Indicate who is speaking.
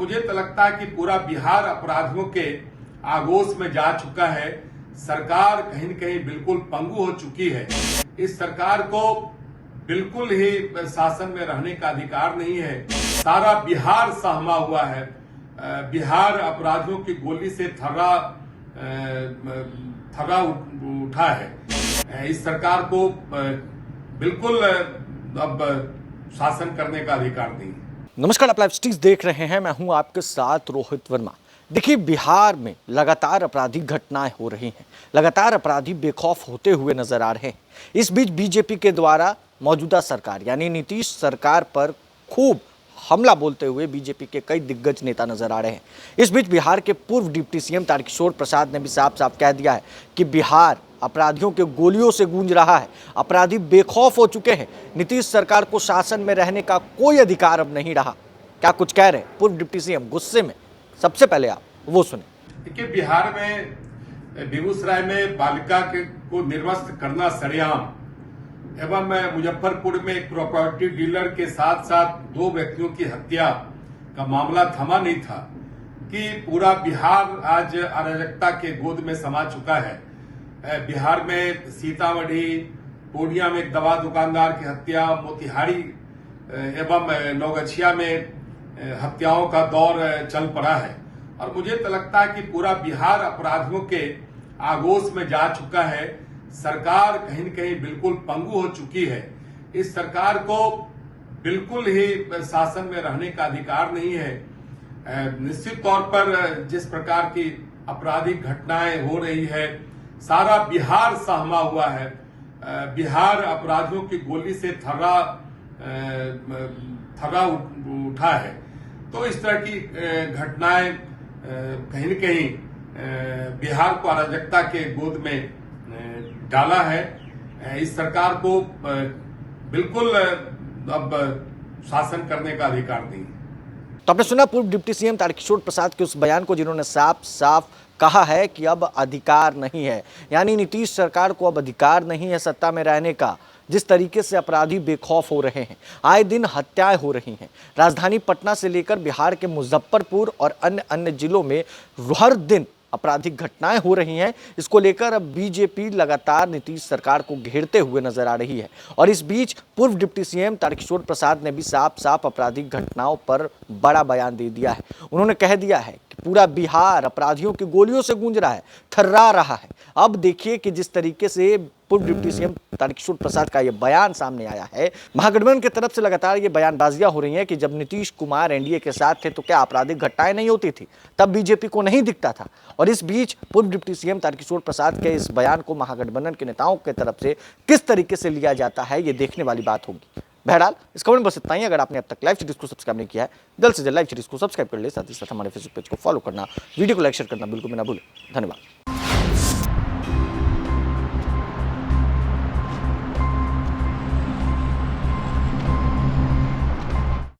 Speaker 1: मुझे तो लगता है कि पूरा बिहार अपराधियों के आगोश में जा चुका है। सरकार कहीं न कहीं बिल्कुल पंगु हो चुकी है। इस सरकार को बिल्कुल ही शासन में रहने का अधिकार नहीं है। सारा बिहार सहमा हुआ है। बिहार अपराधियों की गोली से थर्रा उठा है। इस सरकार को बिल्कुल अब शासन करने का अधिकार नहीं है।
Speaker 2: नमस्कार, आप लाइव स्टिक्स देख रहे हैं। मैं हूं आपके साथ रोहित वर्मा। देखिए, बिहार में लगातार आपराधिक घटनाएं हो रही हैं। लगातार अपराधी बेखौफ होते हुए नजर आ रहे हैं। इस बीच बीजेपी के द्वारा मौजूदा सरकार यानी नीतीश सरकार पर खूब हमला बोलते हुए बीजेपी के कई दिग्गज नेता नजर आ रहे हैं। इस बीच बिहार के पूर्व डिप्टी सीएम तारकिशोर प्रसाद ने भी साफ साफ कह दिया है कि बिहार अपराधियों के गोलियों से गूंज रहा है। अपराधी बेखौफ हो चुके हैं। नीतीश सरकार को शासन में रहने का कोई अधिकार अब नहीं रहा। क्या कुछ कह रहे हैं पूर्व डिप्टी सीएम गुस्से में? सबसे पहले आप वो सुने।
Speaker 1: देखिए, बिहार में बेगूसराय में बालिका को निर्वस्त्र करना सरेआम एवं मुजफ्फरपुर में एक प्रॉपर्टी डीलर के साथ साथ 2 व्यक्तियों की हत्या का मामला थमा नहीं था कि पूरा बिहार आज अराजकता के गोद में समा चुका है। बिहार में सीतामढ़ी, पूर्णिया में एक दवा दुकानदार की हत्या, मोतिहारी एवं नौगछिया में हत्याओं का दौर चल पड़ा है। और मुझे तो लगता है कि पूरा बिहार अपराधियों के आगोश में जा चुका है। सरकार कहीं न कहीं बिल्कुल पंगु हो चुकी है। इस सरकार को बिल्कुल ही शासन में रहने का अधिकार नहीं है। निश्चित तौर पर जिस प्रकार की आपराधिक घटनाएं हो रही है, सारा बिहार सहमा हुआ है। बिहार अपराधियों की गोली से थर्रा उठा है। तो इस तरह की घटनाएं कहीं न कहीं बिहार को अराजकता के गोद में डाला है। इस सरकार को बिल्कुल अब शासन करने का अधिकार नहीं है।
Speaker 2: तो आपने सुना पूर्व डिप्टी सीएम तारकिशोर प्रसाद के उस बयान को, जिन्होंने साफ साफ कहा है कि अब अधिकार नहीं है, यानी नीतीश सरकार को अब अधिकार नहीं है सत्ता में रहने का। जिस तरीके से अपराधी बेखौफ हो रहे हैं, आए दिन हत्याएं हो रही हैं। राजधानी पटना से लेकर बिहार के मुजफ्फरपुर और अन्य जिलों में हर दिन आपराधिक घटनाएं हो रही हैं। इसको लेकर अब बीजेपी लगातार नीतीश सरकार को घेरते हुए नजर आ रही है। और इस बीच पूर्व डिप्टी सीएम तारकिशोर प्रसाद ने भी साफ साफ आपराधिक घटनाओं पर बड़ा बयान दे दिया है। उन्होंने कह दिया है कि पूरा बिहार अपराधियों की गोलियों से गूंज रहा है, थर्रा रहा है। अब देखिए कि जिस तरीके से पूर्व डिप्टी सीएम तारकिशोर प्रसाद का यह बयान सामने आया है, महागठबंधन की तरफ से लगातार ये बयानबाजियां हो रही हैं कि जब नीतीश कुमार एनडीए के साथ थे तो क्या आपराधिक घटनाएं नहीं होती थी, तब बीजेपी को नहीं दिखता था। और इस बीच पूर्व डिप्टी सीएम तारकिशोर प्रसाद के इस बयान को महागठबंधन के नेताओं की तरफ से किस तरीके से लिया जाता है, ये देखने वाली बात होगी। बहरहाल इस खबर में बस इतना ही। अगर आपने अब तक लाइव सीरीज को सब्सक्राइब नहीं किया है, जल्द से जल्द लाइव सीरीज को सब्सक्राइब कर ले। साथ ही साथ हमारे फेसबुक पेज को फॉलो करना, वीडियो को लाइक शेयर करना बिल्कुल भी ना भूलें। धन्यवाद।